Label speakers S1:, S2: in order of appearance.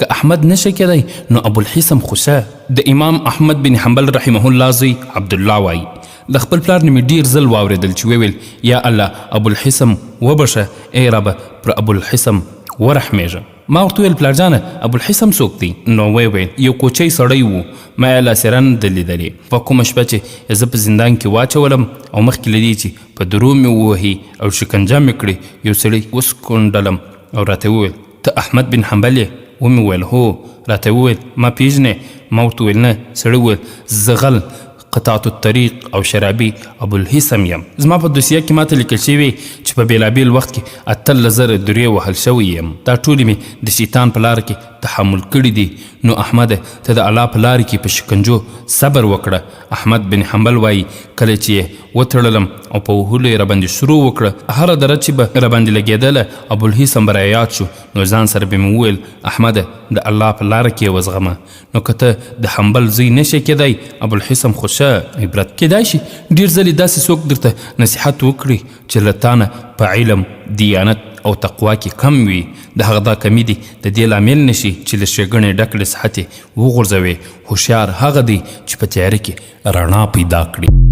S1: که احمد نشه کېدی نو ابوالحسم خو شه. د امام احمد بن حنبل رحمه الله زوی عبدالله وایي د خپل پلار نه مې ډېر ځل واورېدل چې ویل یا الله ابوالحسم وبښه، ای ربه پر ابوالحسم ورحمېږه. ما ورته ویل پلارجانه ابوالحسم څوک دی؟ نو ویل یو کوچی سړی و، ما یې لاسره نه ده لیدلی. په کومه شپه چې زه په زندان کې واچولم او مخکې له دې چې په درو مې ووهي او شکنجه مې کړي، یو سړی وسکونډلم او راته وویل ته احمد بن حنبل یې؟ ومې ویل هو. راته وویل ما پیژنې؟ ما ورته ویل نه. سړی وویل زه غل قطعت الطریق او شرابي ابوالحسم یم. زما په دوسیه کې ماته لیکل شوي چې په بېلابېل وخت کې 18,000 درې وهل شوی یم. دا ټولې مې د شیطان په لاره کې تحمل کړي دي. نو احمد ته د الله په لاره کې په شکنجو صبر وکړه. احمد بن حنبل وایي کله چې یې وتړلم او په وهلو یې راباندې شروع وکړه، هره دره چې به راباندې لګېدله ابوالحسم به رایاد شو. نو ځان سره به مې وویل احمد د الله په لاره کې یې وزغمه. نو که ته د حنبل زوی نشې کېدی ابوالحسم خو شه عبرت کېدای شي ډېر ځلې داسې څوک درته نصیحت وکړي چې له تانه په علم دیانت او تقوا کې کم وي، د هغه دا کمی دي د دې لامل نشي چې له ښېګڼې ډک نصیحت یې وغورځوې. هوښیار هغه دی چې په تیاره کې رڼا پیدا کړي.